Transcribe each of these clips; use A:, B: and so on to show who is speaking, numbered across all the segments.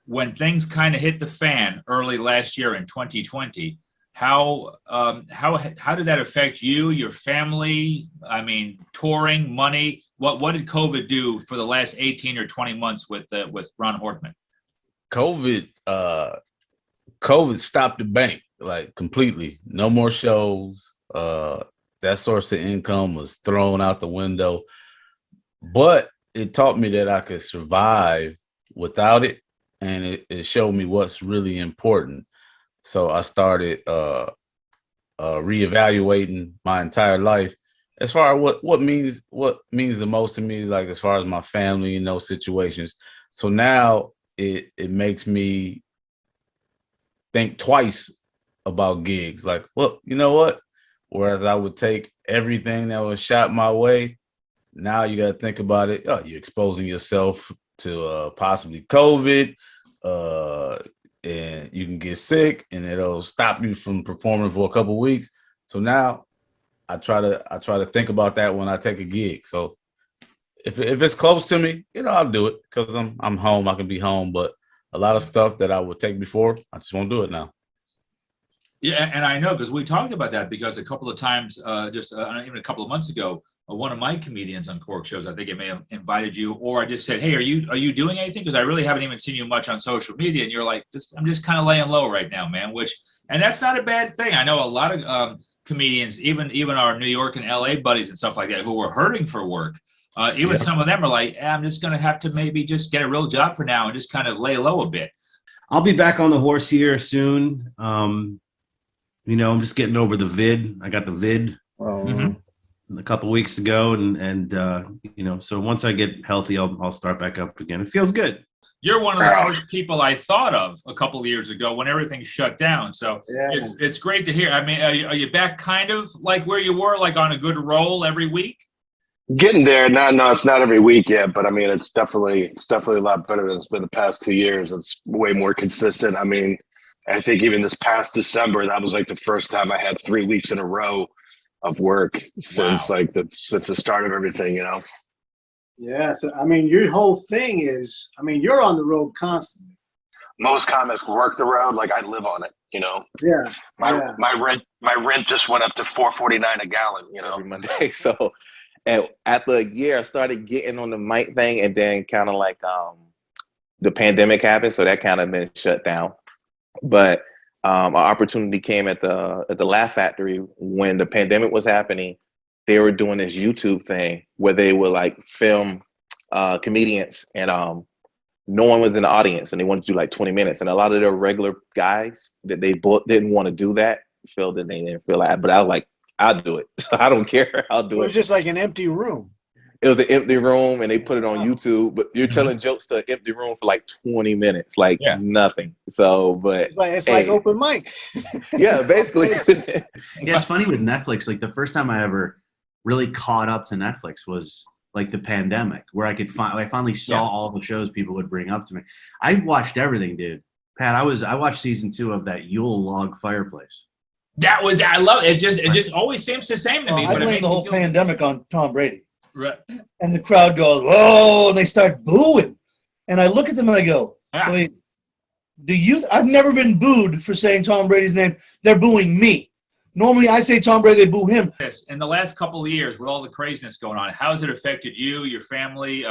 A: when things kind of hit the fan early last year in 2020, how did that affect you, your family? I mean, touring, money. What did COVID do for the last 18 or 20 months with Ron Hortman?
B: COVID stopped the bank like completely. No more shows. That source of income was thrown out the window. But it taught me that I could survive without it, and it showed me what's really important. So I started reevaluating my entire life as far as what means the most to me, like as far as my family in those situations. So now it makes me think twice about gigs. Like, well, you know what? Whereas I would take everything that was shot my way, now you got to think about it. Oh, you're exposing yourself to possibly COVID, and you can get sick, and it'll stop you from performing for a couple of weeks. So now I try to think about that when I take a gig. So if it's close to me, I'll do it because I'm home. I can be home, but a lot of stuff that I would take before, I just won't do it now.
A: Yeah, and I know because we talked about that because a couple of times, even a couple of months ago, one of my Comedians Uncorked shows, I think it may have invited you, or I just said, "Hey, are you doing anything?" Because I really haven't even seen you much on social media, and you're like, "I'm just kind of laying low right now, man." And that's not a bad thing. I know a lot of comedians, even our New York and LA buddies and stuff like that, who were hurting for work. Some of them are like, I'm just going to have to maybe just get a real job for now and just kind of lay low a bit.
C: I'll be back on the horse here soon. I'm just getting over the vid. I got the vid a couple of weeks ago, and so once I get healthy, I'll start back up again. It feels good.
A: You're one of the first people I thought of a couple of years ago when everything shut down. So it's great to hear. I mean, are you back kind of like where you were, like on a good roll every week?
D: Getting there. No, it's not every week yet, but I mean, it's definitely a lot better than it's been the past 2 years. It's way more consistent. I mean, I think even this past December, that was like the first time I had 3 weeks in a row of work since since the start of everything,
E: Yeah. So, I mean, your whole thing is, you're on the road constantly.
D: Most comics work the road. Like I live on it,
E: Yeah.
D: My rent just went up to $4.49 a gallon,
F: every Monday. So, and after a year, I started getting on the mic thing, and then kind of like the pandemic happened, so that kind of been shut down. But an opportunity came at the Laugh Factory when the pandemic was happening. They were doing this YouTube thing where they would like film comedians, and no one was in the audience, and they wanted to do like 20 minutes. And a lot of their regular guys that they both didn't want to do that, felt that they didn't feel like. But I was like, I'll do it. So I don't care. I'll do it.
E: It was just like an empty room.
F: It was an empty room, and they put it on YouTube. But you're telling jokes to an empty room for like 20 minutes, like nothing. So, but
E: it's like open mic.
F: Yeah, basically.
C: Yeah, it's funny with Netflix. Like the first time I ever really caught up to Netflix was like the pandemic, where I finally saw all the shows people would bring up to me. I watched everything, dude. Pat, I watched season 2 of that Yule Log Fireplace.
A: I love it. It just always seems the same to me.
G: I blame the whole pandemic on Tom Brady.
A: Right.
G: And the crowd goes, whoa, and they start booing. And I look at them and I go, wait, I've never been booed for saying Tom Brady's name. They're booing me. Normally I say Tom Brady, they boo him.
A: Yes. In the last couple of years with all the craziness going on, how has it affected you, your family,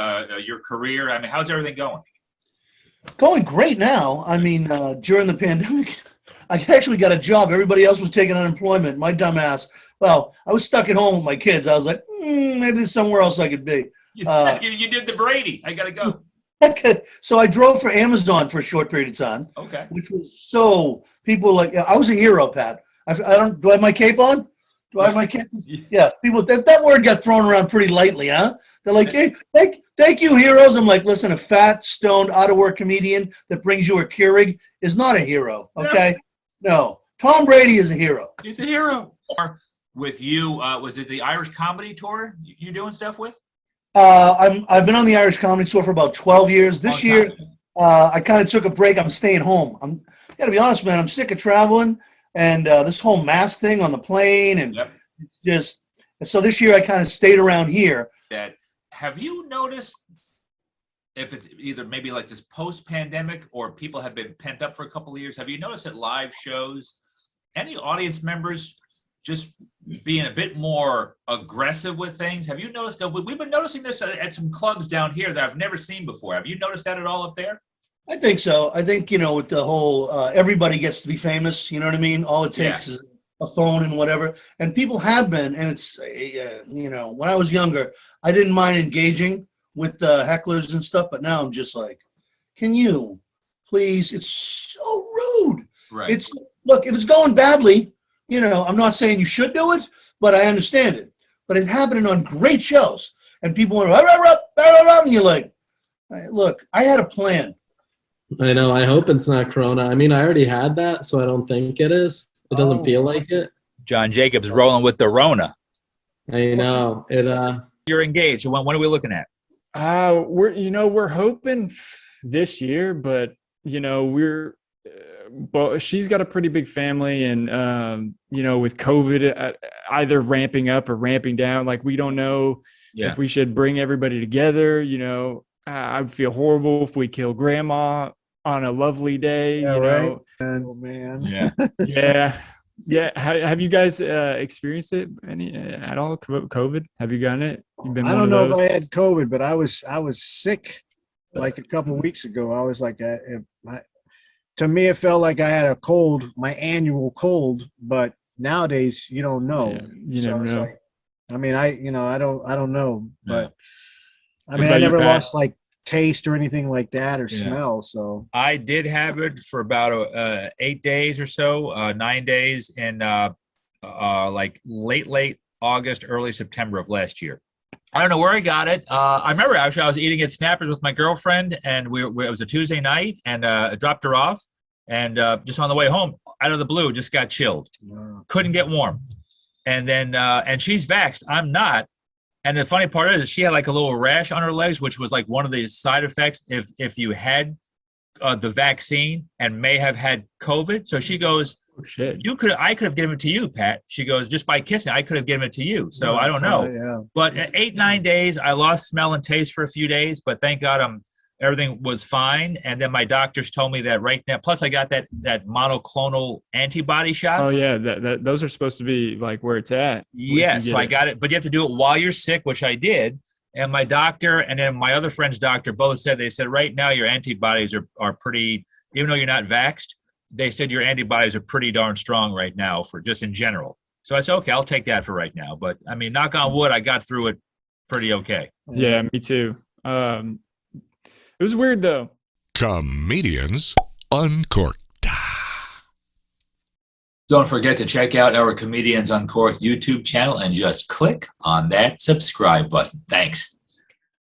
A: your career? I mean, how's everything going?
G: Going great now. I mean, during the pandemic, I actually got a job. Everybody else was taking unemployment. My dumb ass. Well, I was stuck at home with my kids. I was like, maybe there's somewhere else I could be.
A: You did the Brady. I got to go.
G: Okay. So I drove for Amazon for a short period of time.
A: Okay.
G: Which was people like, I was a hero, Pat. Do I have my cape on? Do I have my cape? Yeah. People, that word got thrown around pretty lightly, huh? They're like, hey, thank you, heroes. I'm like, listen, a fat, stoned, out-of-work comedian that brings you a Keurig is not a hero, okay? No. Tom Brady is a hero.
A: He's a hero. With you, was it the Irish Comedy Tour you doing stuff with?
G: I've been on the Irish Comedy Tour for about 12 years. This year, I kind of took a break. I'm staying home. Gotta be honest, man. I'm sick of traveling and this whole mask thing on the plane, and so this year I kind of stayed around here.
A: Have you noticed if it's either maybe like this post-pandemic or people have been pent up for a couple of years. Have you noticed at live shows, any audience members just being a bit more aggressive with things? Have you noticed? We've been noticing this at some clubs down here that I've never seen before. Have you noticed that at all up there?
G: I think so. I think, with the whole, everybody gets to be famous, you know what I mean? All it takes is a phone and whatever. And people have been, and it's, when I was younger, I didn't mind engaging with the hecklers and stuff, but now I'm just like, can you please? It's so rude.
A: Right.
G: Look, if it's going badly, I'm not saying you should do it, but I understand it. But it's happening on great shows, and people are, and you're like, look, I had a plan.
H: I know. I hope it's not Corona. I mean, I already had that, so I don't think it is. It doesn't feel like it.
A: John Jacobs rolling with the Rona.
H: I know it.
A: You're engaged. So when are we looking at?
I: We're hoping this year, but but she's got a pretty big family, and with COVID either ramping up or ramping down, like we don't know if we should bring everybody together. I'd feel horrible if we kill grandma on a lovely day.
E: Yeah, right. Oh man.
A: Yeah.
I: Yeah. Have you guys experienced it at all? COVID? Have you gotten it? You've been
E: I don't know if I had COVID, but I was sick like a couple of weeks ago. I was like, to me, it felt like I had a cold, my annual cold. But nowadays, you don't know.
I: Yeah, you never know.
E: Like, I mean, I don't know, but I mean,
I: about
E: I
I: you,
E: never
I: Pat?
E: lost like taste or anything like that or smell. So
A: I did have it for about 8 days or so, 9 days in like late August, early September of last year. I don't know where I got it. I remember actually I was eating at Snappers with my girlfriend, and it was a Tuesday night, and I dropped her off, and just on the way home, out of the blue, just got chilled. Couldn't get warm. And then, and she's vaxxed. I'm not. And the funny part is she had like a little rash on her legs, which was like one of the side effects if you had the vaccine and may have had COVID. So she goes,
I: Oh, shit.
A: I could have given it to you, Pat. She goes, just by kissing, I could have given it to you. So I don't know.
E: Yeah.
A: But at 8-9 days, I lost smell and taste for a few days, but thank God everything was fine. And then my doctors told me that right now, plus I got that monoclonal antibody shots.
I: Oh yeah, those are supposed to be like where it's at.
A: Yes, so I got it, but you have to do it while you're sick, which I did. And my doctor and then my other friend's doctor both said, right now your antibodies are pretty, even though you're not vaxxed, they said your antibodies are pretty darn strong right now for just in general. So I said, okay, I'll take that for right now. But I mean, knock on wood, I got through it pretty okay.
I: Yeah, me too. It was weird though.
J: Comedians Uncorked.
A: Don't forget to check out our Comedians Uncorked YouTube channel and just click on that subscribe button. Thanks.